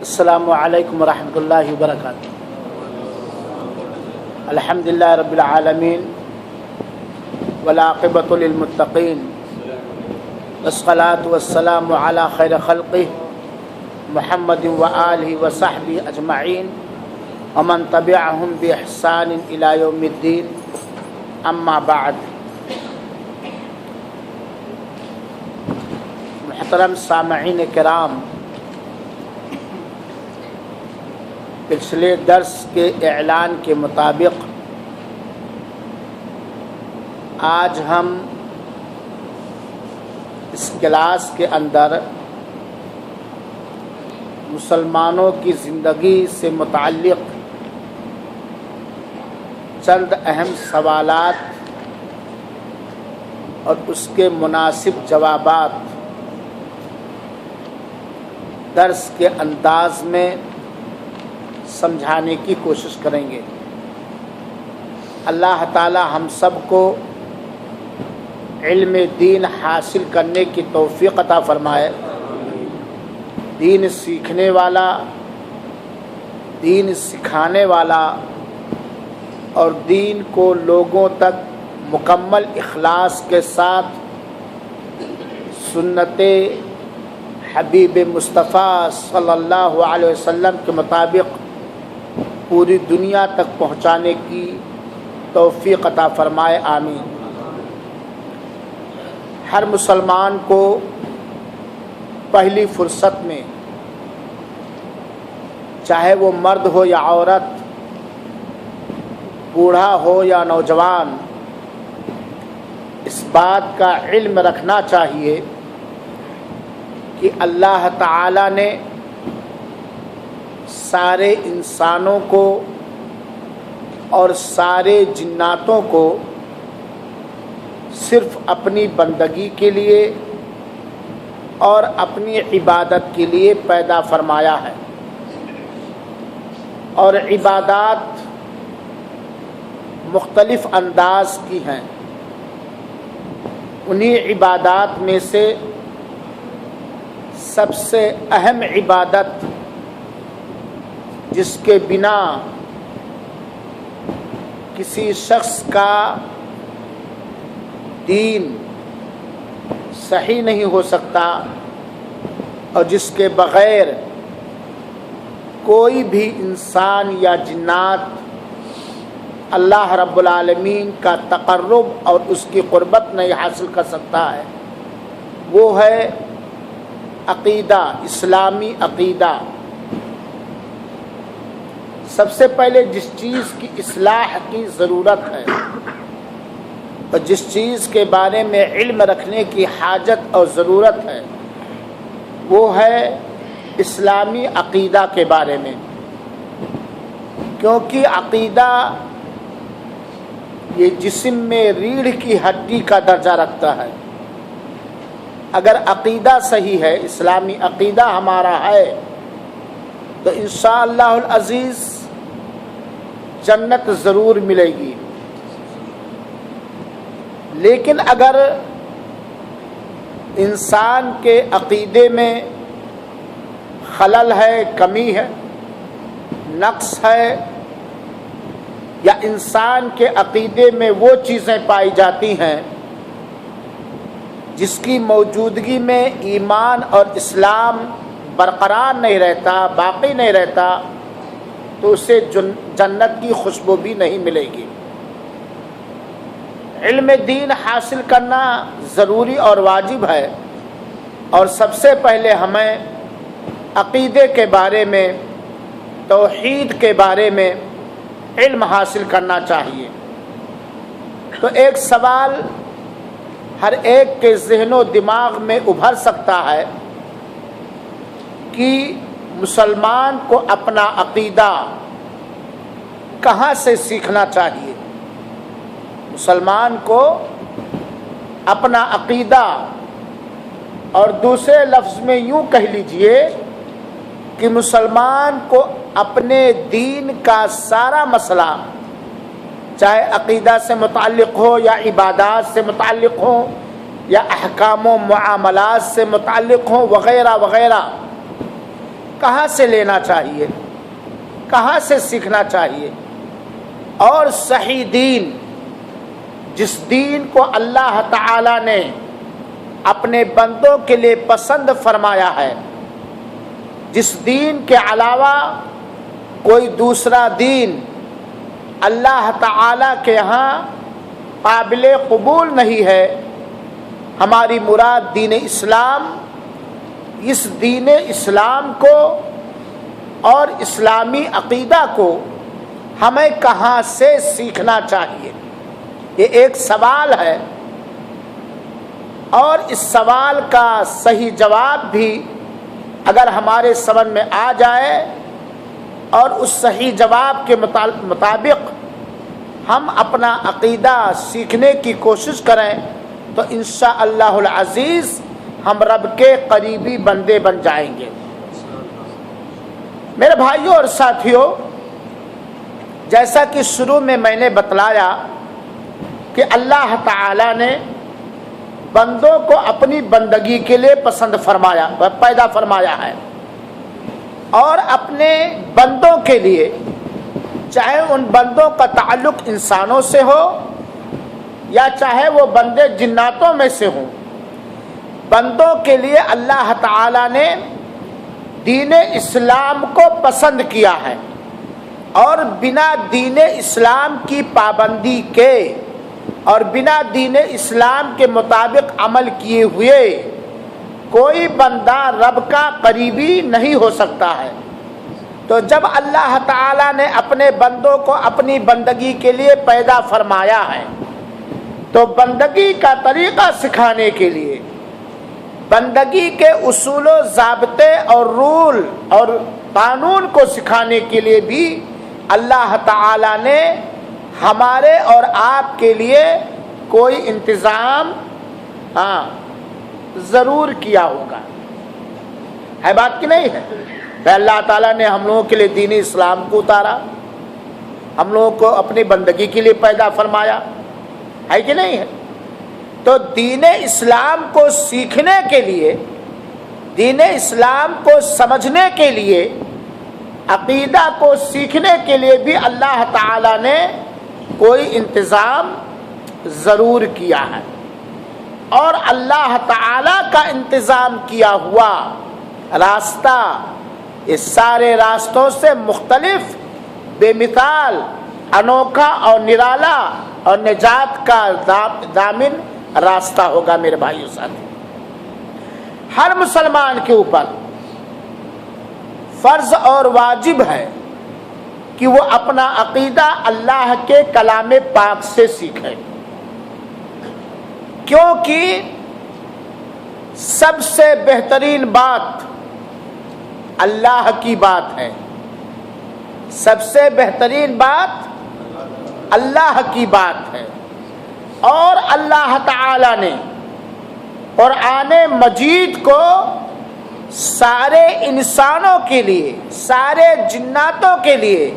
السلام علیکم ورحمۃ اللہ وبرکاتہ۔ الحمدللہ رب العالمین والعاقبۃ للمتقین والصلاۃ والسلام علی خیر خلقہ محمد وآلہ وصحبہ اجمعین ومن تبعہم بإحسان الی یوم الدین، اما بعد۔ محترم سامعین کرام، پچھلے درس کے اعلان کے مطابق آج ہم اس کلاس کے اندر مسلمانوں کی زندگی سے متعلق چند اہم سوالات اور اس کے مناسب جوابات درس کے انداز میں سمجھانے کی کوشش کریں گے۔ اللہ تعالی ہم سب کو علم دین حاصل کرنے کی توفیق عطا فرمائے۔ دین سیکھنے والا، دین سکھانے والا اور دین کو لوگوں تک مکمل اخلاص کے ساتھ سنت حبیب مصطفیٰ صلی اللہ علیہ وسلم کے مطابق پوری دنیا تک پہنچانے کی توفیق عطا فرمائے، آمین۔ ہر مسلمان کو پہلی فرصت میں، چاہے وہ مرد ہو یا عورت، بوڑھا ہو یا نوجوان، اس بات کا علم رکھنا چاہیے کہ اللہ تعالی نے سارے انسانوں کو اور سارے جناتوں کو صرف اپنی بندگی کے لیے اور اپنی عبادت کے لیے پیدا فرمایا ہے، اور عبادات مختلف انداز کی ہیں۔ انہی عبادات میں سے سب سے اہم عبادت جس کے بنا کسی شخص کا دین صحیح نہیں ہو سکتا اور جس کے بغیر کوئی بھی انسان یا جنات اللہ رب العالمین کا تقرب اور اس کی قربت نہیں حاصل کر سکتا ہے، وہ ہے عقیدہ، اسلامی عقیدہ۔ سب سے پہلے جس چیز کی اصلاح کی ضرورت ہے اور جس چیز کے بارے میں علم رکھنے کی حاجت اور ضرورت ہے، وہ ہے اسلامی عقیدہ کے بارے میں، کیونکہ عقیدہ یہ جسم میں ریڑھ کی ہڈی کا درجہ رکھتا ہے۔ اگر عقیدہ صحیح ہے، اسلامی عقیدہ ہمارا ہے، تو انشاءاللہ العزیز جنت ضرور ملے گی۔ لیکن اگر انسان کے عقیدے میں خلل ہے، کمی ہے، نقص ہے، یا انسان کے عقیدے میں وہ چیزیں پائی جاتی ہیں جس کی موجودگی میں ایمان اور اسلام برقرار نہیں رہتا، باقی نہیں رہتا، تو اسے جنت کی خوشبو بھی نہیں ملے گی۔ علم دین حاصل کرنا ضروری اور واجب ہے، اور سب سے پہلے ہمیں عقیدے کے بارے میں، توحید کے بارے میں علم حاصل کرنا چاہیے۔ تو ایک سوال ہر ایک کے ذہن و دماغ میں ابھر سکتا ہے کہ مسلمان کو اپنا عقیدہ کہاں سے سیکھنا چاہیے؟ مسلمان کو اپنا عقیدہ، اور دوسرے لفظ میں یوں کہہ لیجئے کہ مسلمان کو اپنے دین کا سارا مسئلہ، چاہے عقیدہ سے متعلق ہو یا عبادات سے متعلق ہو یا احکام و معاملات سے متعلق ہوں وغیرہ وغیرہ، کہاں سے لینا چاہیے، کہاں سے سیکھنا چاہیے، اور صحیح دین، جس دین کو اللہ تعالی نے اپنے بندوں کے لیے پسند فرمایا ہے، جس دین کے علاوہ کوئی دوسرا دین اللہ تعالی کے ہاں قابل قبول نہیں ہے۔ ہماری مراد دین اسلام، اس دین اسلام کو اور اسلامی عقیدہ کو ہمیں کہاں سے سیکھنا چاہیے، یہ ایک سوال ہے، اور اس سوال کا صحیح جواب بھی اگر ہمارے سمجھ میں آ جائے اور اس صحیح جواب کے مطابق ہم اپنا عقیدہ سیکھنے کی کوشش کریں تو انشاءاللہ العزیز ہم رب کے قریبی بندے بن جائیں گے۔ میرے بھائیوں اور ساتھیوں، جیسا کہ شروع میں نے بتلایا کہ اللہ تعالی نے بندوں کو اپنی بندگی کے لیے پسند فرمایا، پیدا فرمایا ہے، اور اپنے بندوں کے لیے، چاہے ان بندوں کا تعلق انسانوں سے ہو یا چاہے وہ بندے جناتوں میں سے ہوں، بندوں کے لیے اللہ تعالی نے دین اسلام کو پسند کیا ہے، اور بنا دین اسلام کی پابندی کے اور بنا دین اسلام کے مطابق عمل کیے ہوئے کوئی بندہ رب کا قریبی نہیں ہو سکتا ہے۔ تو جب اللہ تعالی نے اپنے بندوں کو اپنی بندگی کے لیے پیدا فرمایا ہے تو بندگی کا طریقہ سکھانے کے لیے، بندگی کے اصول و ضابطے اور رول اور قانون کو سکھانے کے لیے بھی اللہ تعالی نے ہمارے اور آپ کے لیے کوئی انتظام ضرور کیا ہوگا، ہے بات کی نہیں ہے؟ اللہ تعالیٰ نے ہم لوگوں کے لیے دین اسلام کو اتارا، ہم لوگوں کو اپنی بندگی کے لیے پیدا فرمایا، ہے کہ نہیں ہے؟ تو دین اسلام کو سیکھنے کے لیے، دین اسلام کو سمجھنے کے لیے، عقیدہ کو سیکھنے کے لیے بھی اللہ تعالی نے کوئی انتظام ضرور کیا ہے، اور اللہ تعالی کا انتظام کیا ہوا راستہ اس سارے راستوں سے مختلف، بے مثال، انوکھا اور نرالا اور نجات کا ضامن راستہ ہوگا۔ میرے بھائیو ساتھی، ہر مسلمان کے اوپر فرض اور واجب ہے کہ وہ اپنا عقیدہ اللہ کے کلام پاک سے سیکھے، کیونکہ سب سے بہترین بات اللہ کی بات ہے، سب سے بہترین بات اللہ کی بات ہے، اور اللہ تعالی نے قرآن مجید کو سارے انسانوں کے لیے، سارے جناتوں کے لیے،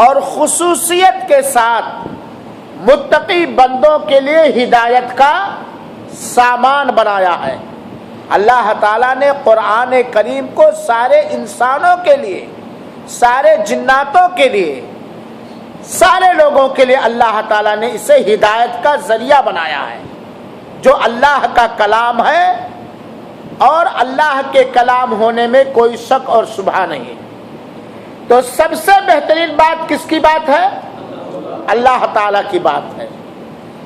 اور خصوصیت کے ساتھ متقی بندوں کے لیے ہدایت کا سامان بنایا ہے۔ اللہ تعالیٰ نے قرآن کریم کو سارے انسانوں کے لیے، سارے جناتوں کے لیے، سارے لوگوں کے لیے اللہ تعالیٰ نے اسے ہدایت کا ذریعہ بنایا ہے، جو اللہ کا کلام ہے، اور اللہ کے کلام ہونے میں کوئی شک اور شبہ نہیں۔ تو سب سے بہترین بات کس کی بات ہے؟ اللہ تعالیٰ کی بات ہے،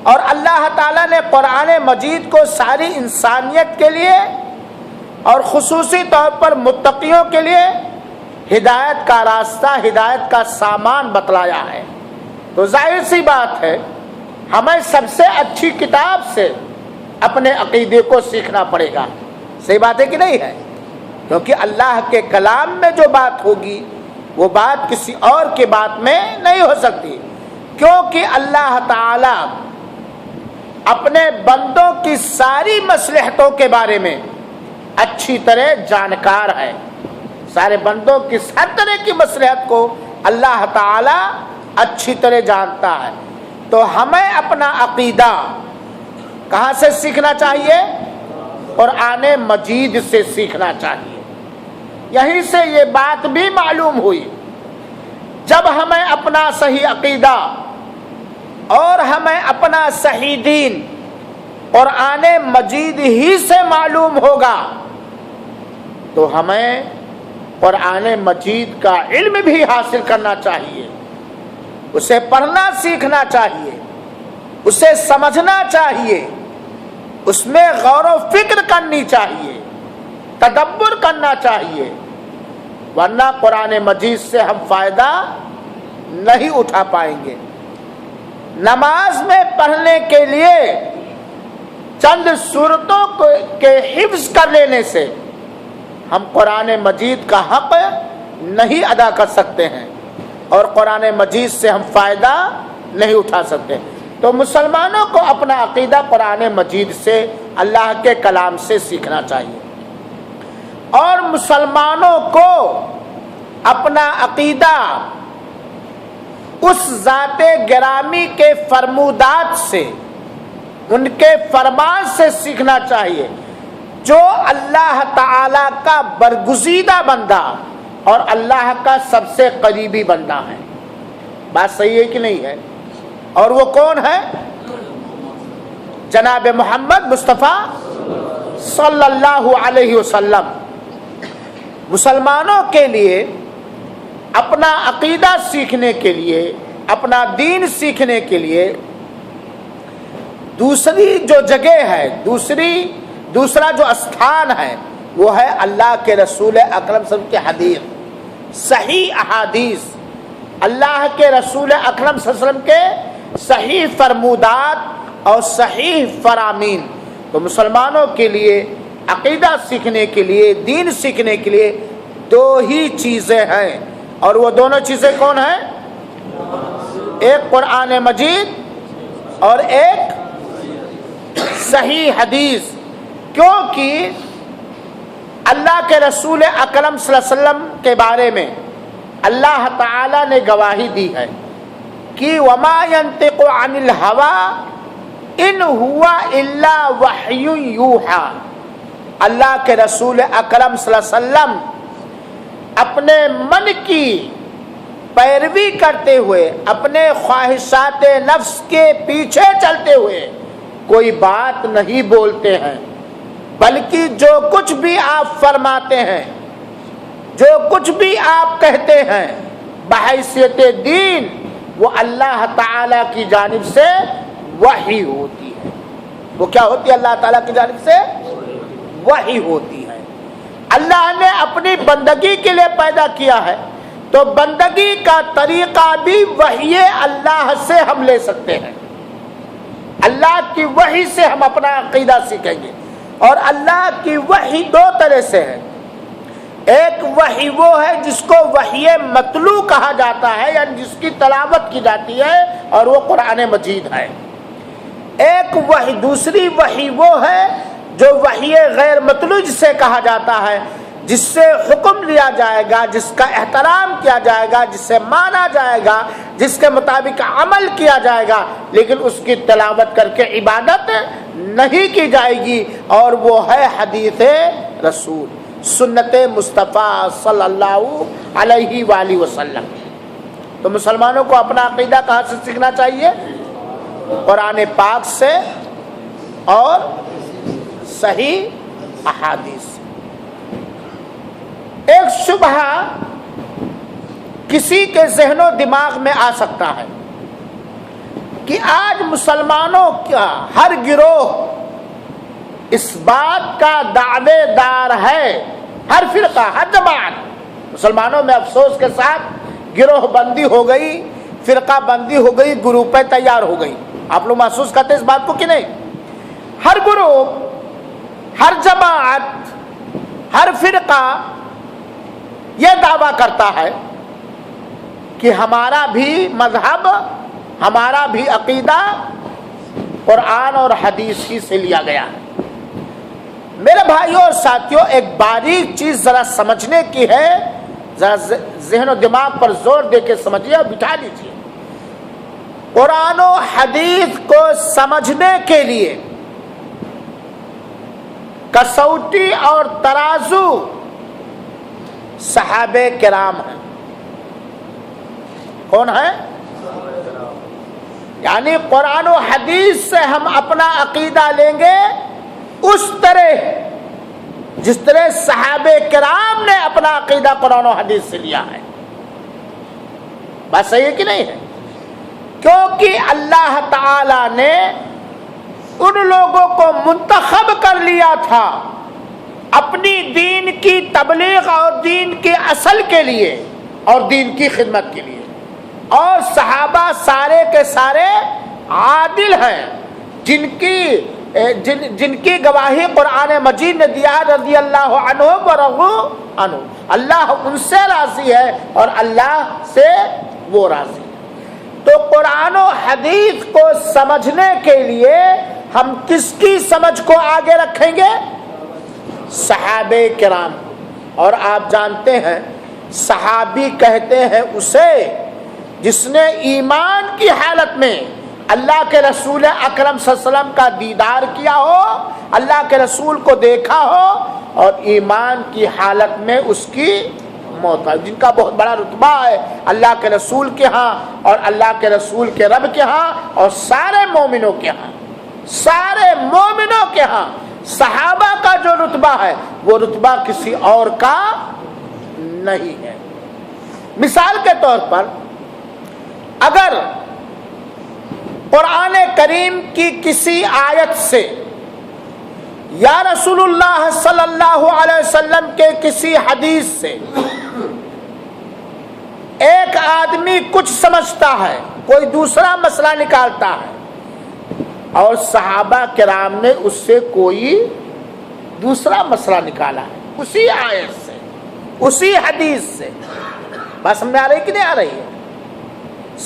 اور اللہ تعالیٰ نے قرآن مجید کو ساری انسانیت کے لیے اور خصوصی طور پر متقیوں کے لیے ہدایت کا راستہ، ہدایت کا سامان بتلایا ہے۔ تو ظاہر سی بات ہے، ہمیں سب سے اچھی کتاب سے اپنے عقیدے کو سیکھنا پڑے گا۔ صحیح بات ہے کہ نہیں ہے؟ کیونکہ اللہ کے کلام میں جو بات ہوگی وہ بات کسی اور کی بات میں نہیں ہو سکتی، کیونکہ اللہ تعالی اپنے بندوں کی ساری مصلحتوں کے بارے میں اچھی طرح جانکار ہے۔ سارے بندوں کی ہر طرح کی مصلحت کو اللہ تعالی اچھی طرح جانتا ہے۔ تو ہمیں اپنا عقیدہ کہاں سے سیکھنا چاہیے؟ قرآن مجید سے سیکھنا چاہیے۔ یہیں سے یہ بات بھی معلوم ہوئی، جب ہمیں اپنا صحیح عقیدہ اور ہمیں اپنا صحیح دین قرآن مجید ہی سے معلوم ہوگا تو ہمیں قرآن مجید کا علم بھی حاصل کرنا چاہیے، اسے پڑھنا سیکھنا چاہیے، اسے سمجھنا چاہیے، اس میں غور و فکر کرنی چاہیے، تدبر کرنا چاہیے، ورنہ قرآن مجید سے ہم فائدہ نہیں اٹھا پائیں گے۔ نماز میں پڑھنے کے لیے چند سورتوں کے حفظ کر لینے سے ہم قرآن مجید کا حق نہیں ادا کر سکتے ہیں اور قرآن مجید سے ہم فائدہ نہیں اٹھا سکتے۔ تو مسلمانوں کو اپنا عقیدہ قرآن مجید سے، اللہ کے کلام سے سیکھنا چاہیے، اور مسلمانوں کو اپنا عقیدہ اس ذات گرامی کے فرمودات سے، ان کے فرمان سے سیکھنا چاہیے جو اللہ تعالی کا برگزیدہ بندہ اور اللہ کا سب سے قریبی بندہ ہے۔ بات صحیح ہے کہ نہیں ہے؟ اور وہ کون ہے؟ جناب محمد مصطفیٰ صلی اللہ علیہ وسلم۔ مسلمانوں کے لیے اپنا عقیدہ سیکھنے کے لیے، اپنا دین سیکھنے کے لیے دوسری جو جگہ ہے، دوسرا جو استھان ہے وہ ہے اللہ کے رسول اکرم صلی اللہ علیہ وسلم کی حدیث، صحیح احادیث، اللہ کے رسول اکرم صلی اللہ علیہ وسلم کے صحیح فرمودات اور صحیح فرامین۔ تو مسلمانوں کے لیے عقیدہ سیکھنے کے لیے، دین سیکھنے کے لیے دو ہی چیزیں ہیں، اور وہ دونوں چیزیں کون ہیں؟ ایک قرآن مجید اور ایک صحیح حدیث، کیونکہ اللہ کے رسول اکرم صلی اللہ علیہ وسلم کے بارے میں اللہ تعالی نے گواہی دی ہے کہ وما ينطق عن الهوى ان هو الا وحی یوحی۔ اللہ کے رسول اکرم صلی اللہ علیہ وسلم اپنے من کی پیروی کرتے ہوئے، اپنے خواہشات نفس کے پیچھے چلتے ہوئے کوئی بات نہیں بولتے ہیں، بلکہ جو کچھ بھی آپ فرماتے ہیں، جو کچھ بھی آپ کہتے ہیں بحیثیت دین، وہ اللہ تعالی کی جانب سے وحی ہوتی ہے۔ وہ کیا ہوتی ہے؟ اللہ تعالی کی جانب سے وحی ہوتی ہے۔ اللہ نے اپنی بندگی کے لیے پیدا کیا ہے، تو بندگی کا طریقہ بھی وحی اللہ سے ہم لے سکتے ہیں۔ اللہ کی وحی سے ہم اپنا عقیدہ سیکھیں گے، اور اللہ کی وحی دو طرح سے ہے۔ ایک وحی وہ ہے جس کو وحی مطلوع کہا جاتا ہے، یعنی جس کی تلاوت کی جاتی ہے، اور وہ قرآن مجید ہے۔ ایک وحی، دوسری وحی وہ ہے جو وحی غیر مطلوع جسے کہا جاتا ہے، جس سے حکم لیا جائے گا، جس کا احترام کیا جائے گا، جس سے مانا جائے گا، جس کے مطابق عمل کیا جائے گا، لیکن اس کی تلاوت کر کے عبادت نہیں کی جائے گی، اور وہ ہے حدیث رسول، سنت مصطفیٰ صلی اللہ علیہ وآلہ وسلم۔ تو مسلمانوں کو اپنا عقیدہ کہاں سے سیکھنا چاہیے؟ قرآن پاک سے اور صحیح احادیث۔ ایک شبہ کسی کے ذہن و دماغ میں آ سکتا ہے کہ آج مسلمانوں کا ہر گروہ اس بات کا دعوے دار ہے، ہر فرقہ، ہر جماعت، مسلمانوں میں افسوس کے ساتھ گروہ بندی ہو گئی، فرقہ بندی ہو گئی، گروپیں تیار ہو گئی۔ آپ لوگ محسوس کرتے اس بات کو کہ نہیں؟ ہر گروپ، ہر جماعت، ہر فرقہ یہ دعویٰ کرتا ہے کہ ہمارا بھی مذہب، ہمارا بھی عقیدہ قرآن اور حدیث ہی سے لیا گیا ہے۔ میرے بھائیوں اور ساتھیوں، ایک باریک چیز ذرا سمجھنے کی ہے، ذرا ذہن و دماغ پر زور دے کے سمجھیے اور بٹھا لیجیے۔ قرآن و حدیث کو سمجھنے کے لیے کسوٹی اور ترازو صحابہ کرام ہیں. کون ہیں؟ یعنی قرآن و حدیث سے ہم اپنا عقیدہ لیں گے اس طرح جس طرح صحابہ کرام نے اپنا عقیدہ قرآن و حدیث سے لیا ہے. بات صحیح ہے کہ نہیں ہے؟ کیونکہ اللہ تعالی نے ان لوگوں کو منتخب کر لیا تھا اپنی دین کی تبلیغ اور دین کے اصل کے لیے اور دین کی خدمت کے لیے. اور صحابہ سارے کے سارے عادل ہیں جن کی گواہی قرآن مجید نے دیا. رضی اللہ عنہ ورضوا عنہ، اللہ ان سے راضی ہے اور اللہ سے وہ راضی. تو قرآن و حدیث کو سمجھنے کے لیے ہم کس کی سمجھ کو آگے رکھیں گے؟ صحابہ کرام. اور آپ جانتے ہیں صحابی کہتے ہیں اسے جس نے ایمان کی حالت میں اللہ کے رسول اکرم صلی اللہ علیہ وسلم کا دیدار کیا ہو، اللہ کے رسول کو دیکھا ہو اور ایمان کی حالت میں اس کی موت ہے، جن کا بہت بڑا رتبہ ہے اللہ کے رسول کے ہاں اور اللہ کے رسول کے رب کے ہاں اور سارے مومنوں کے ہاں. سارے مومنوں کے ہاں صحابہ کا جو رتبہ ہے وہ رتبہ کسی اور کا نہیں ہے. مثال کے طور پر اگر قرآن کریم کی کسی آیت سے یا رسول اللہ صلی اللہ علیہ وسلم کے کسی حدیث سے ایک آدمی کچھ سمجھتا ہے، کوئی دوسرا مسئلہ نکالتا ہے اور صحابہ کرام نے اس سے کوئی دوسرا مسئلہ نکالا ہے اسی آیت سے اسی حدیث سے، بس سمجھ آ رہی کہ نہیں آ رہی ہے؟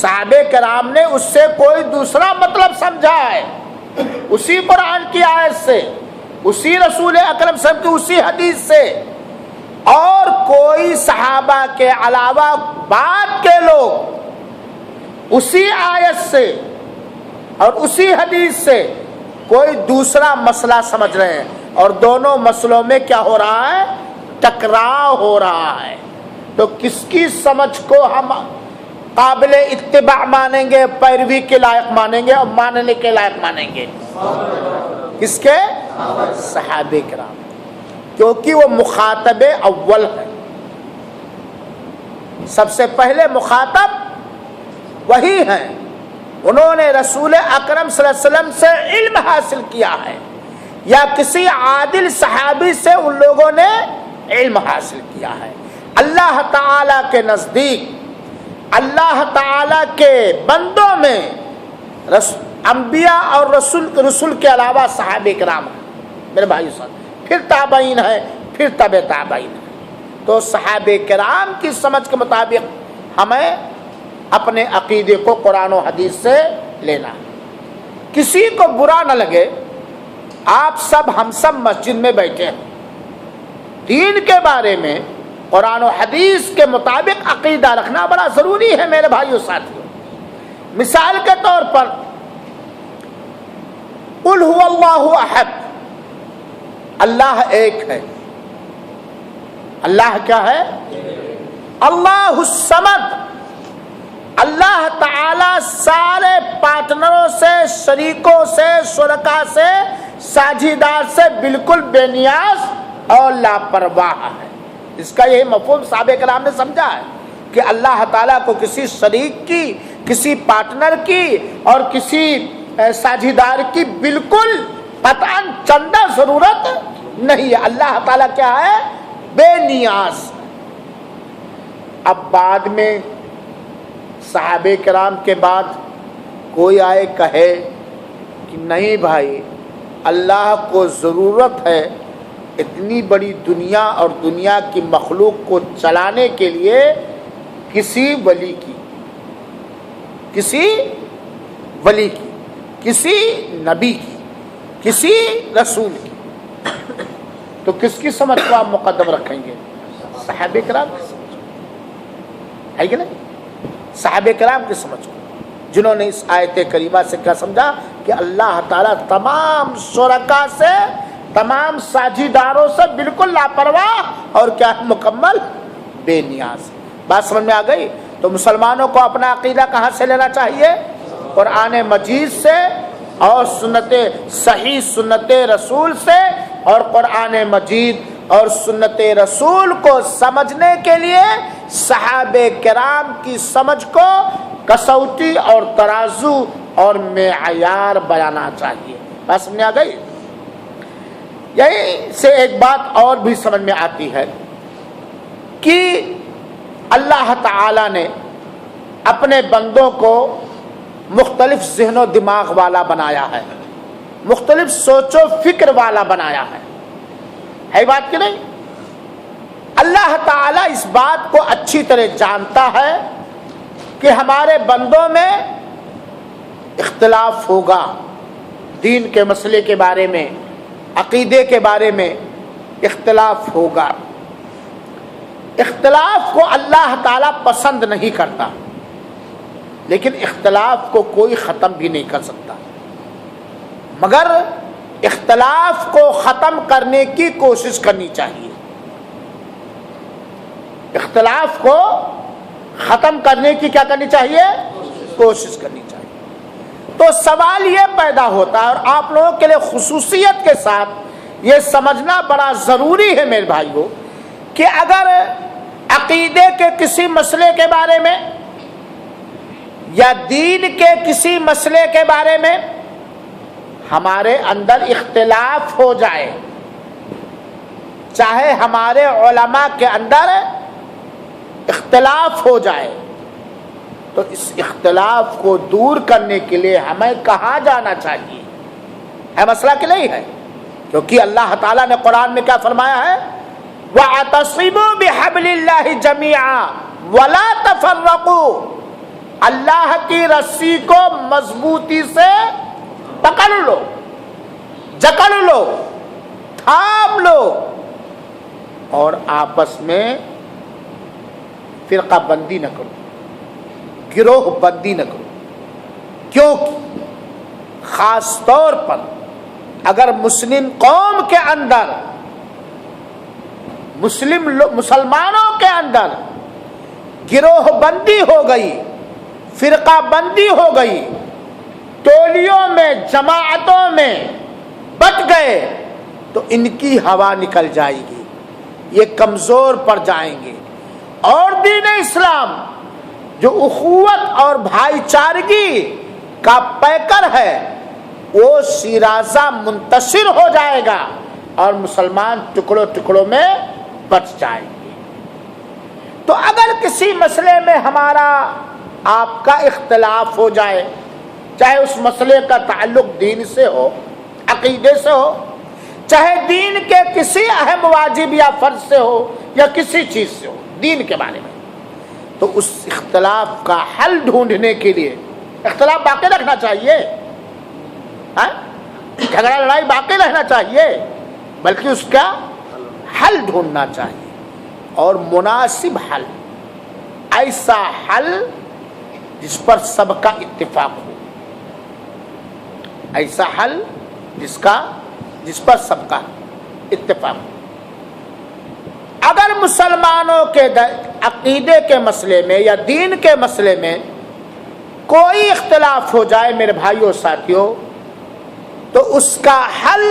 صحابہ کرام نے اس سے کوئی دوسرا مطلب سمجھا ہے اسی قرآن کی آیت سے، اسی رسول اکرم صلی اللہ علیہ وسلم کی اسی حدیث سے، اور کوئی صحابہ کے علاوہ بعد کے لوگ اسی آیت سے اور اسی حدیث سے کوئی دوسرا مسئلہ سمجھ رہے ہیں اور دونوں مسئلوں میں کیا ہو رہا ہے؟ ٹکراؤ ہو رہا ہے. تو کس کی سمجھ کو ہم قابل اتباع مانیں گے، پیروی کے لائق مانیں گے اور ماننے کے لائق مانیں گے؟ کس کے؟ صحابہ کرام، کیونکہ وہ مخاطب اول ہے. سب سے پہلے مخاطب وہی ہیں، انہوں نے رسول اکرم صلی اللہ علیہ وسلم سے علم حاصل کیا ہے یا کسی عادل صحابی سے ان لوگوں نے علم حاصل کیا ہے. اللہ تعالی کے نزدیک اللہ تعالی کے بندوں میں انبیاء اور رسول کے علاوہ صحابہ کرام ہیں میرے بھائی صاحب، پھر تابعین ہیں، پھر تبع تابعین ہیں. تو صحابہ کرام کی سمجھ کے مطابق ہمیں اپنے عقیدے کو قرآن و حدیث سے لینا. کسی کو برا نہ لگے، آپ سب ہم سب مسجد میں بیٹھے ہیں، دین کے بارے میں قرآن و حدیث کے مطابق عقیدہ رکھنا بڑا ضروری ہے میرے بھائیو ساتھیو. مثال کے طور پر قل هو اللہ احد، اللہ ایک ہے. اللہ کیا ہے؟ اللہ الصمد. اللہ تعالی سارے پارٹنروں سے، شریکوں سے، شرکا سے، ساجھیدار سے بالکل بے نیاز اور لاپرواہ ہے. اس کا یہی مفہوم صحابہ کرام نے سمجھا ہے کہ اللہ تعالیٰ کو کسی شریک کی، کسی پارٹنر کی اور کسی ساجھیدار کی بالکل قطعاً چندہ ضرورت نہیں ہے. اللہ تعالیٰ کیا ہے؟ بے نیاز. اب بعد میں صحابہ کرام کے بعد کوئی آئے کہے کہ نہیں بھائی، اللہ کو ضرورت ہے اتنی بڑی دنیا اور دنیا کی مخلوق کو چلانے کے لیے کسی ولی کی، کسی ولی کی، کسی نبی کی، کسی رسول کی. تو کس کی سمجھ کو آپ مقدم رکھیں گے؟ صحابہ کرام کی سمجھ کو، ہے کہ نہیں؟ صحابہ کرام کی سمجھ کو، جنہوں نے اس آیت کریمہ سے کیا سمجھا کہ اللہ تعالیٰ تمام شرکا سے، تمام ساجھیداروں سے بالکل لاپرواہ اور کیا مکمل بے نیاز ہے۔ بات سمجھ میں آ گئی؟ تو مسلمانوں کو اپنا عقیدہ کہاں سے لینا چاہیے؟ قرآن مجید سے اور صحیح سنت رسول سے، اور قرآن مجید اور سنت رسول کو سمجھنے کے لیے صحابہ کرام کی سمجھ کو کسوٹی اور ترازو اور معیار بنانا چاہیے۔ بات سمجھ میں آ گئی؟ یہی سے ایک بات اور بھی سمجھ میں آتی ہے کہ اللہ تعالی نے اپنے بندوں کو مختلف ذہن و دماغ والا بنایا ہے، مختلف سوچ و فکر والا بنایا ہے بات کہ نہیں؟ اللہ تعالیٰ اس بات کو اچھی طرح جانتا ہے کہ ہمارے بندوں میں اختلاف ہوگا، دین کے مسئلے کے بارے میں، عقیدے کے بارے میں اختلاف ہوگا۔ اختلاف کو اللہ تعالیٰ پسند نہیں کرتا، لیکن اختلاف کو کوئی ختم بھی نہیں کر سکتا، مگر اختلاف کو ختم کرنے کی کوشش کرنی چاہیے۔ اختلاف کو ختم کرنے کی کیا کرنی چاہیے؟ کوشش کرنی چاہیے۔ تو سوال یہ پیدا ہوتا ہے، اور آپ لوگوں کے لیے خصوصیت کے ساتھ یہ سمجھنا بڑا ضروری ہے میرے بھائیوں، کہ اگر عقیدے کے کسی مسئلے کے بارے میں یا دین کے کسی مسئلے کے بارے میں ہمارے اندر اختلاف ہو جائے، چاہے ہمارے علماء کے اندر اختلاف ہو جائے، تو اس اختلاف کو دور کرنے کے لیے ہمیں کہاں جانا چاہیے؟ ہے مسئلہ کہ نہیں ہے؟ کیونکہ اللہ تعالیٰ نے قرآن میں کیا فرمایا ہے؟ وَاعْتَصِمُوا بِحَبْلِ اللَّهِ جَمِيعًا وَلَا تَفَرَّقُوا، اللہ کی رسی کو مضبوطی سے پکڑ لو، جکڑ لو، تھام لو، اور آپس میں فرقہ بندی نہ کرو، گروہ بندی نہ کرو۔ کیونکہ خاص طور پر اگر مسلم قوم کے اندر، مسلمانوں کے اندر گروہ بندی ہو گئی، فرقہ بندی ہو گئی، ٹولیوں میں، جماعتوں میں بٹ گئے، تو ان کی ہوا نکل جائے گی، یہ کمزور پڑ جائیں گے، اور دین اسلام جو اخوت اور بھائی چارگی کا پیکر ہے وہ شیرازہ منتشر ہو جائے گا، اور مسلمان ٹکڑوں ٹکڑوں میں بٹ جائیں گے۔ تو اگر کسی مسئلے میں ہمارا آپ کا اختلاف ہو جائے، چاہے اس مسئلے کا تعلق دین سے ہو، عقیدے سے ہو، چاہے دین کے کسی اہم واجب یا فرض سے ہو، یا کسی چیز سے ہو دین کے بارے میں، تو اس اختلاف کا حل ڈھونڈنے کے لیے اختلاف باقی رکھنا چاہیے، جھگڑا لڑائی باقی رہنا چاہیے، بلکہ اس کا حل ڈھونڈنا چاہیے، اور مناسب حل، ایسا حل جس پر سب کا اتفاق ہو، ایسا حل جس پر سب کا اتفاق ہو۔ اگر مسلمانوں کے عقیدے کے مسئلے میں یا دین کے مسئلے میں کوئی اختلاف ہو جائے میرے بھائیوں ساتھیوں، تو اس کا حل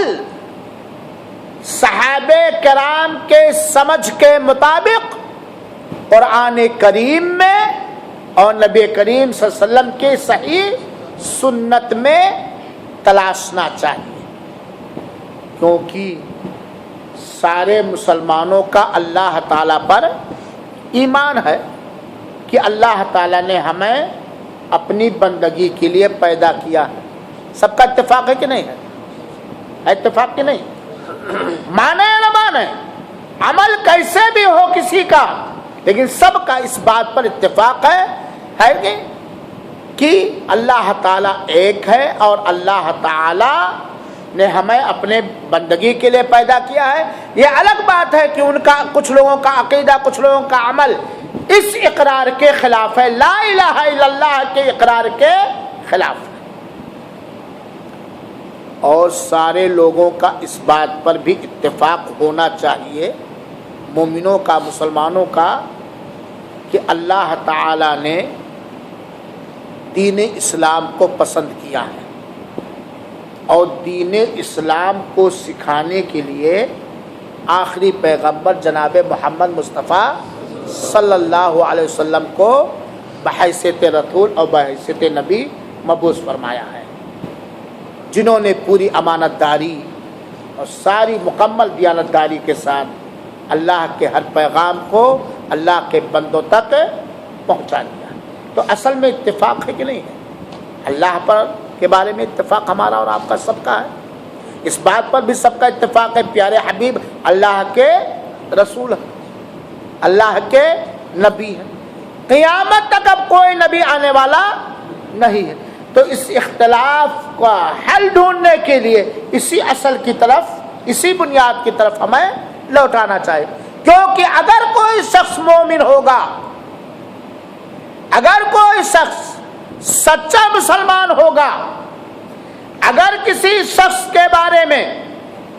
صحابہ کرام کے سمجھ کے مطابق قرآن کریم میں اور نبی کریم صلی اللہ علیہ وسلم کی صحیح سنت میں تلاشنا چاہیے، کیونکہ سارے مسلمانوں کا اللہ تعالیٰ پر ایمان ہے کہ اللہ تعالیٰ نے ہمیں اپنی بندگی کے لیے پیدا کیا ہے۔ سب کا اتفاق ہے کہ نہیں ہے؟ اتفاق کہ نہیں؟ مانے یا نہ مانے، عمل کیسے بھی ہو کسی کا، لیکن سب کا اس بات پر اتفاق ہے کہ اللہ تعالیٰ ایک ہے، اور اللہ تعالیٰ نے ہمیں اپنے بندگی کے لیے پیدا کیا ہے۔ یہ الگ بات ہے کہ ان کا کچھ لوگوں کا عقیدہ، کچھ لوگوں کا عمل اس اقرار کے خلاف ہے، لا الہ الا اللہ کے اقرار کے خلاف ہے، اور سارے لوگوں کا اس بات پر بھی اتفاق ہونا چاہیے، مومنوں کا، مسلمانوں کا کہ اللہ تعالی نے دین اسلام کو پسند کیا ہے اور دین اسلام کو سکھانے کے لیے آخری پیغمبر جناب محمد مصطفیٰ صلی اللہ علیہ وسلم کو بحیثیت رسول اور بحیثیت نبی مبعوث فرمایا ہے، جنہوں نے پوری امانت داری اور ساری مکمل دیانتداری کے ساتھ اللہ کے ہر پیغام کو اللہ کے بندوں تک پہنچا دیا۔ تو اصل میں اتفاق ہے کہ نہیں ہے؟ اللہ پر کے بارے میں اتفاق ہمارا اور آپ کا سب کا ہے، اس بات پر بھی سب کا اتفاق ہے پیارے حبیب اللہ کے رسول ہیں، اللہ کے نبی ہیں، قیامت تک اب کوئی نبی آنے والا نہیں ہے۔ تو اس اختلاف کا حل ڈھونڈنے کے لیے اسی اصل کی طرف، اسی بنیاد کی طرف ہمیں لوٹانا چاہیے، کیونکہ اگر کوئی شخص مومن ہوگا، اگر کوئی شخص سچا مسلمان ہوگا، اگر کسی شخص کے بارے میں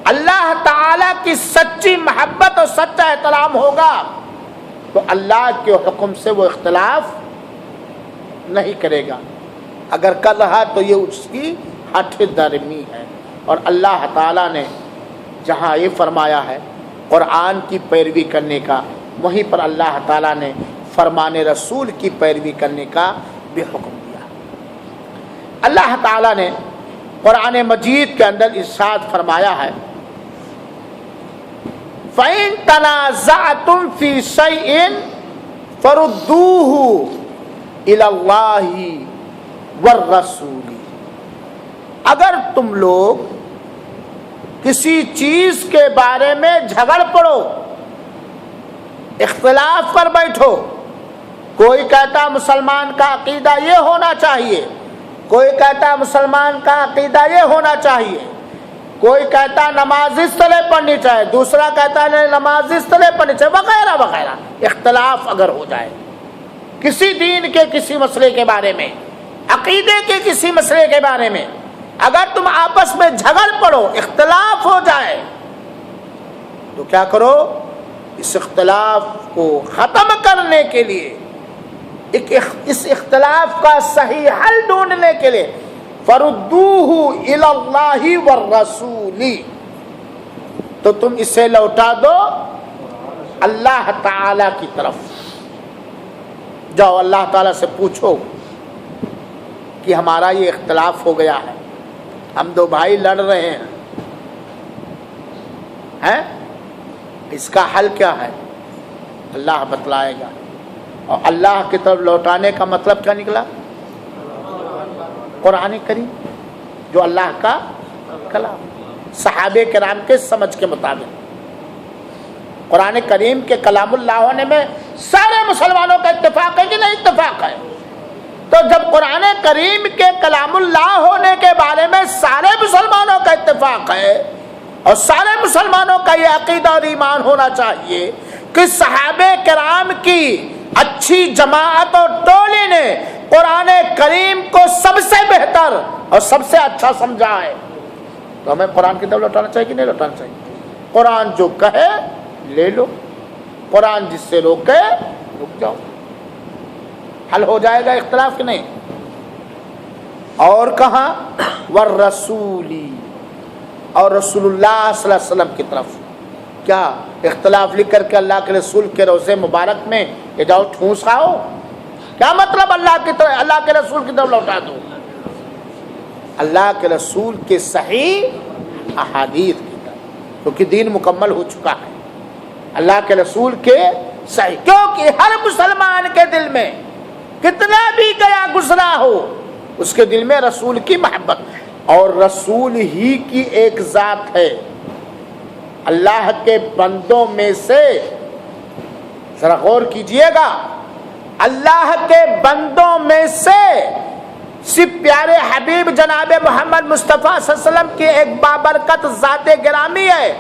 اللہ تعالی کی سچی محبت اور سچا احترام ہوگا تو اللہ کے حکم سے وہ اختلاف نہیں کرے گا، اگر کر رہا تو یہ اس کی ہٹ درمی ہے۔ اور اللہ تعالیٰ نے جہاں یہ فرمایا ہے قرآن کی پیروی کرنے کا، وہیں پر اللہ تعالیٰ نے فرمان رسول کی پیروی کرنے کا بھی حکم دیا۔ اللہ تعالیٰ نے قرآن مجید کے اندر ارشاد فرمایا ہے فَإِن تَنَازَعْتُمْ فِي شَيْءٍ فَرُدُّوهُ إِلَى اللَّهِ وَالرَّسُولِ، اگر تم لوگ کسی چیز کے بارے میں جھگڑ پڑو، اختلاف کر بیٹھو، کوئی کہتا مسلمان کا عقیدہ یہ ہونا چاہیے، کوئی کہتا مسلمان کا عقیدہ یہ ہونا چاہیے، کوئی کہتا نماز اس طرح پڑھنی چاہیے، دوسرا کہتا نہیں نماز اس طرح پڑھنی چاہیے، وغیرہ وغیرہ، اختلاف اگر ہو جائے کسی دین کے کسی مسئلے کے بارے میں، عقیدے کے کسی مسئلے کے بارے میں، اگر تم آپس میں جھگڑ پڑو، اختلاف ہو جائے، تو کیا کرو؟ اس اختلاف کو ختم کرنے کے لیے، اس اختلاف کا صحیح حل ڈھونڈنے کے لیے فردوہ الی اللہ والرسول، تو تم اسے لوٹا دو اللہ تعالی کی طرف۔ جاؤ اللہ تعالی سے پوچھو کہ ہمارا یہ اختلاف ہو گیا ہے، ہم دو بھائی لڑ رہے ہیں، اس کا حل کیا ہے؟ اللہ بتلائے گا۔ اور اللہ کی طرف لوٹانے کا مطلب کیا نکلا؟ قرآن کریم، جو اللہ کا کلام، صحابہ کرام کے سمجھ کے مطابق قرآن کریم کے کلام اللہ ہونے میں سارے مسلمانوں کا اتفاق ہے کہ نہیں اتفاق ہے؟ تو جب قرآن کریم کے کلام اللہ ہونے کے بارے میں سارے مسلمانوں کا اتفاق ہے اور سارے مسلمانوں کا یہ عقیدہ اور ایمان ہونا چاہیے کہ صحابہ کرام کی اچھی جماعت اور ٹولی نے قرآن کریم کو سب سے بہتر اور سب سے اچھا سمجھا ہے، تو ہمیں قرآن کی طرف لوٹانا چاہیے کہ نہیں لوٹانا چاہیے؟ قرآن جو کہے لے لو، قرآن جس سے روکے رک جاؤ، حل ہو جائے گا اختلاف کہ نہیں؟ اور کہاں؟ والرسولی، اور رسول اللہ صلی اللہ علیہ وسلم کی طرف۔ کیا اختلاف لکھ کر کے اللہ کے رسول کے روضے مبارک میں یہ جاؤ ٹھونس کھاؤ؟ کیا مطلب اللہ کی طرف، اللہ کے رسول کی طرف لوٹا دو؟ اللہ کے رسول کے صحیح احادیث کی طرف، کیونکہ دین مکمل ہو چکا ہے۔ اللہ کے رسول کے صحیح، کیونکہ ہر مسلمان کے دل میں کتنا بھی گیا گزرا ہو، اس کے دل میں رسول کی محبت، اور رسول ہی کی ایک ذات ہے۔ اللہ کے بندوں میں سے، ذرا غور کیجئے گا، اللہ کے بندوں میں سے صرف پیارے حبیب جناب محمد مصطفیٰ صلی اللہ علیہ وسلم کی ایک بابرکت ذات گرامی ہے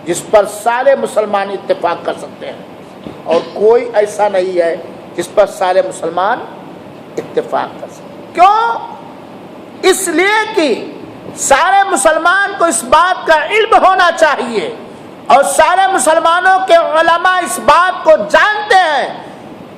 جس پر سارے مسلمان اتفاق کر سکتے ہیں، اور کوئی ایسا نہیں ہے جس پر سارے مسلمان اتفاق کر سکتے ہیں۔ کیوں؟ اس لیے کہ سارے مسلمان کو اس بات کا علم ہونا چاہیے، اور سارے مسلمانوں کے علماء اس بات کو جانتے ہیں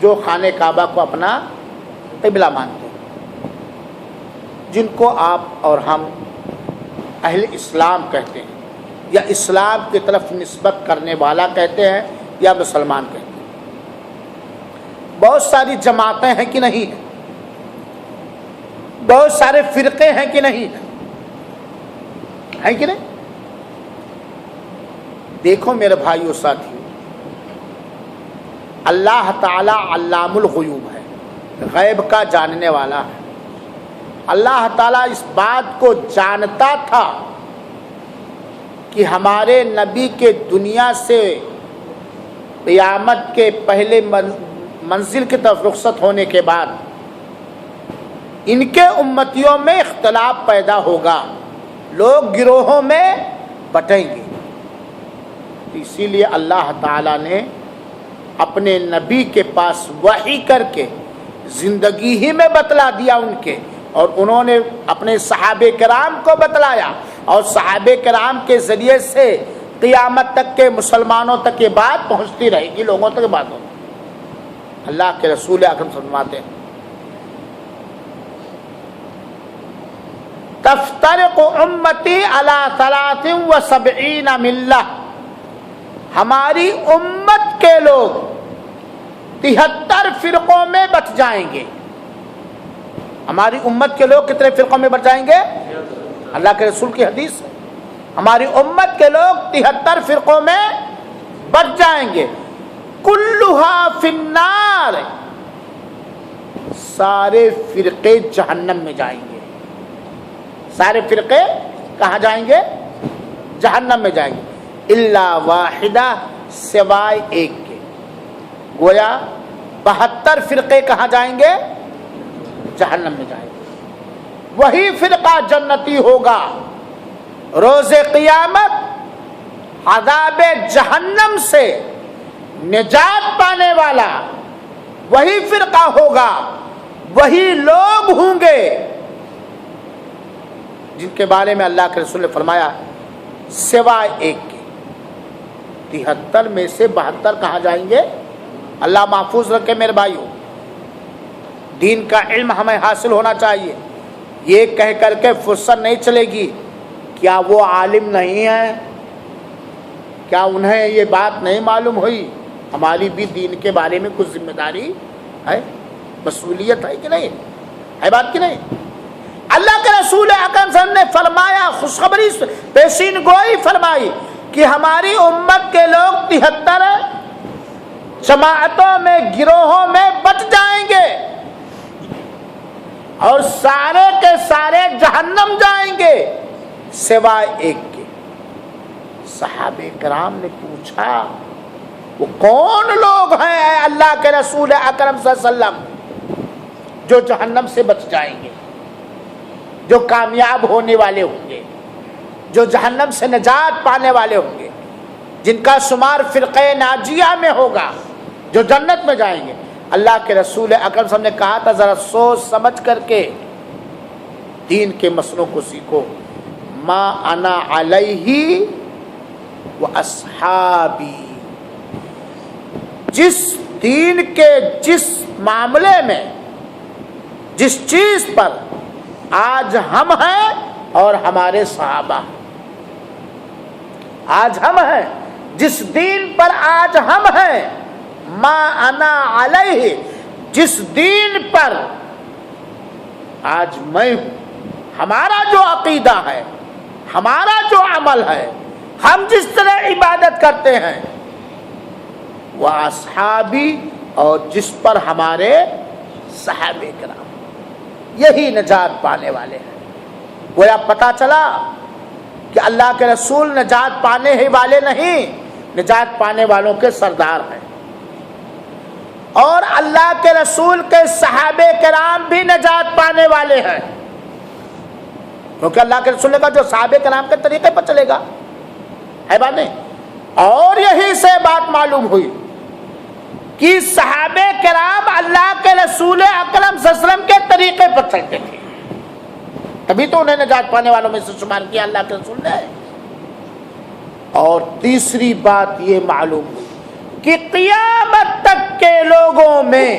جو خانہ کعبہ کو اپنا قبلہ مانتے ہیں، جن کو آپ اور ہم اہل اسلام کہتے ہیں یا اسلام کی طرف نسبت کرنے والا کہتے ہیں یا مسلمان کہتے ہیں۔ بہت ساری جماعتیں ہیں کہ نہیں ہیں، بہت سارے فرقے ہیں کہ نہیں ہیں کہ نہیں؟ دیکھو میرے بھائیو ساتھیو، اللہ تعالی علام الغیوب ہے، غیب کا جاننے والا ہے۔ اللہ تعالیٰ اس بات کو جانتا تھا کہ ہمارے نبی کے دنیا سے قیامت کے پہلے منزل کی طرف رخصت ہونے کے بعد ان کے امتیوں میں اختلاف پیدا ہوگا، لوگ گروہوں میں بٹیں گے۔ اسی لیے اللہ تعالیٰ نے اپنے نبی کے پاس وحی کر کے زندگی ہی میں بتلا دیا ان کے، اور انہوں نے اپنے صحابہ کرام کو بتلایا، اور صحابہ کرام کے ذریعے سے قیامت تک کے مسلمانوں تک یہ بات پہنچتی رہے گی، لوگوں تک بات ہوگی۔ اللہ کے رسول اکرم فرماتے ہیں تفترق امتی علی 73 ملہ، ہماری امت کے لوگ 73 فرقوں میں بٹ جائیں گے۔ ہماری امت کے لوگ کتنے فرقوں میں بٹ جائیں گے؟ اللہ کے رسول کی حدیث ہے، ہماری امت کے لوگ 73 فرقوں میں بٹ جائیں گے، کلھا فی النار، سارے فرقے جہنم میں جائیں گے۔ سارے فرقے کہاں جائیں گے؟ جہنم میں جائیں گے، الا واحدہ، سوائے ایک کے۔ گویا 72 فرقے کہاں جائیں گے؟ جہنم میں جائیں گے۔ وہی فرقہ جنتی ہوگا روز قیامت، عذاب جہنم سے نجات پانے والا وہی فرقہ ہوگا، وہی لوگ ہوں گے جن کے بارے میں اللہ کے رسول نے فرمایا سوائے ایک کے۔ 73 میں سے 72 کہاں جائیں گے؟ اللہ محفوظ رکھے میرے بھائیوں، دین کا علم ہمیں حاصل ہونا چاہیے۔ یہ کہہ کر کے فرصت نہیں چلے گی کیا وہ عالم نہیں ہیں، کیا انہیں یہ بات نہیں معلوم ہوئی؟ ہماری بھی دین کے بارے میں کچھ ذمہ داری ہے، مسئولیت ہے کہ نہیں ہے؟ بات کہ نہیں؟ اللہ کے رسول اکرم صلی اللہ علیہ وسلم نے فرمایا، خوشخبری پیشین گوئی فرمائی کہ ہماری امت کے لوگ 73 جماعتوں میں، گروہوں میں بٹ جائیں گے، اور سارے کے سارے جہنم جائیں گے سوائے ایک کے۔ صحابہ کرام نے پوچھا وہ کون لوگ ہیں اے اللہ کے رسول اکرم صلی اللہ علیہ وسلم جو جہنم سے بچ جائیں گے، جو کامیاب ہونے والے ہوں گے، جو جہنم سے نجات پانے والے ہوں گے، جن کا شمار فرقہ ناجیہ میں ہوگا، جو جنت میں جائیں گے؟ اللہ کے رسول اکرم صلی اللہ علیہ وسلم نے کہا تھا ذرا سوچ سمجھ کر کے دین کے مسئلوں کو سیکھو۔ ما انا علیہ و اصحابی، جس دین کے جس معاملے میں، جس چیز پر آج ہم ہیں اور ہمارے صحابہ، آج ہم ہیں جس دین پر آج ہم ہیں، ما انا علیہ، جس دین پر آج میں ہوں، ہمارا جو عقیدہ ہے، ہمارا جو عمل ہے، ہم جس طرح عبادت کرتے ہیں، وہ اصحابی، اور جس پر ہمارے صحابہ کرام، یہی نجات پانے والے ہیں۔ گویا پتہ چلا کہ اللہ کے رسول نجات پانے ہی والے نہیں، نجات پانے والوں کے سردار ہیں، اور اللہ کے رسول کے صحابہ کرام بھی نجات پانے والے ہیں، کیونکہ اللہ کے رسول نے کہا جو صحابہ کرام کے طریقے پر چلے گا، ہے بات نہیں؟ اور یہی سے بات معلوم ہوئی کہ صحابہ کرام اللہ کے رسول اکرم صلی اللہ علیہ وسلم کے طریقے پر چلتے تھے، تبھی تو انہیں نجات پانے والوں میں سے شمار کیا اللہ کے رسول نے۔ اور تیسری بات یہ معلوم ہوئی کہ قیامت تک کے لوگوں میں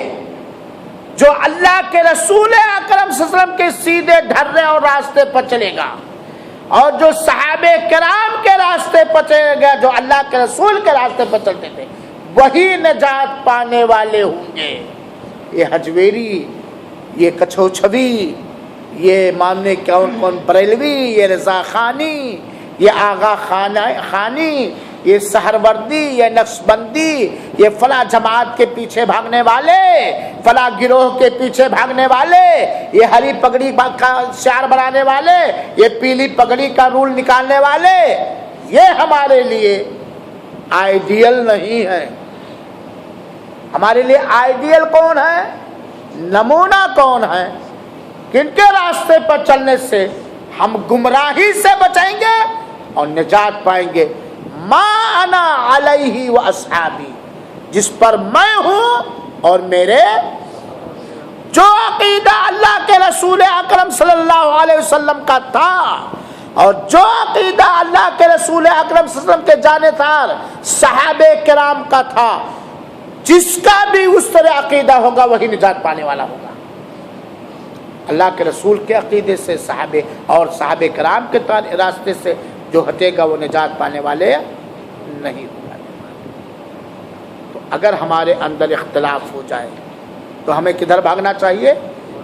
جو اللہ کے رسول اکرم صلی اللہ علیہ وسلم کے سیدھے ڈھرے اور راستے پر چلے گا، اور جو صحابہ کرام کے راستے پر چلے گا، جو اللہ کے رسول کے راستے پر چلتے تھے، وہی نجات پانے والے ہوں گے۔ یہ حجویری، یہ کچھوچھوی، یہ ماننے کون بریلوی، یہ رضا خانی، یہ آغا خانی، یہ سہروردی، یہ نقشبندی، یہ فلاں جماعت کے پیچھے بھاگنے والے، فلاں گروہ کے پیچھے بھاگنے والے، یہ ہری پگڑی کا شعار بنانے والے، یہ پیلی پگڑی کا رول نکالنے والے، یہ ہمارے لیے آئیڈیل نہیں ہے۔ ہمارے لیے آئیڈیل کون ہے؟ نمونہ کون ہے؟ کن کے راستے پر چلنے سے ہم گمراہی سے بچیں گے اور نجات پائیں گے؟ ما انا علیہ و اصحابی، جس پر میں ہوں اور میرے، جو عقیدہ اللہ کے رسول اکرم صلی اللہ علیہ وسلم کا تھا اور جو عقیدہ اللہ کے رسول اکرم صلی اللہ علیہ وسلم کے جانبدار صحابہ کرام کا تھا، جس کا بھی اس طرح عقیدہ ہوگا وہی نجات پانے والا ہوگا۔ اللہ کے رسول کے عقیدے سے صحابہ اور صحابہ کرام کے راستے سے جو ہٹے گا وہ نجات پانے والے نہیں ہوگا۔ تو اگر ہمارے اندر اختلاف ہو جائے تو ہمیں کدھر بھاگنا چاہیے؟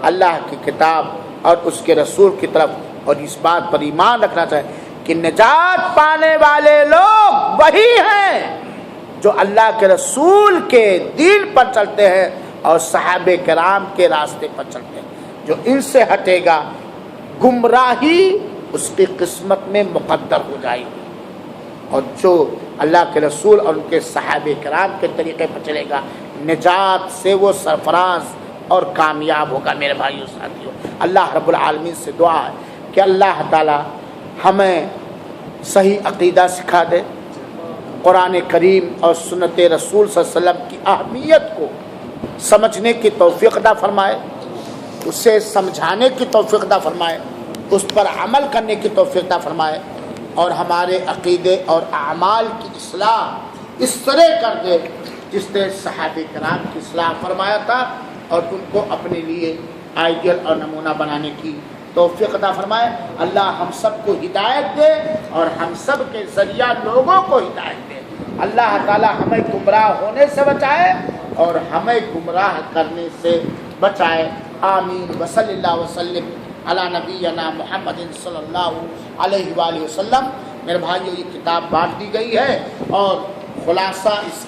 اللہ کی کتاب اور اس کے رسول کی طرف، اور اس بات پر ایمان رکھنا چاہیے کہ نجات پانے والے لوگ وہی ہیں جو اللہ کے رسول کے دین پر چلتے ہیں اور صحابہ کرام کے راستے پر چلتے ہیں۔ جو ان سے ہٹے گا گمراہی اس کی قسمت میں مقدر ہو جائے گی، اور جو اللہ کے رسول اور ان کے صحابہ کرام کے طریقے پر چلے گا نجات سے وہ سرفراز اور کامیاب ہوگا۔ میرے بھائیو ساتھیو، اللہ رب العالمین سے دعا ہے کہ اللہ تعالی ہمیں صحیح عقیدہ سکھا دے، قرآن کریم اور سنت رسول صلی اللہ علیہ وسلم کی اہمیت کو سمجھنے کی توفیق عطا فرمائے، اسے سمجھانے کی توفیق عطا فرمائے، اس پر عمل کرنے کی توفیق عطا فرمائے، اور ہمارے عقیدے اور اعمال کی اصلاح اس طرح کر دے جس نے صحابہ کرام کی اصلاح فرمایا تھا، اور ان کو اپنے لیے آئیڈیل اور نمونہ بنانے کی توفیق عطا فرمائے۔ اللہ ہم سب کو ہدایت دے اور ہم سب کے ذریعہ لوگوں کو ہدایت دے۔ اللہ تعالی ہمیں گمراہ ہونے سے بچائے اور ہمیں گمراہ کرنے سے بچائے۔ آمین۔ وصلی اللہ وسلم علی نبینا محمد صلی اللہ علیہ وآلہ وسلم۔ میرے بھائیو، یہ کتاب بانٹ دی گئی ہے اور خلاصہ اس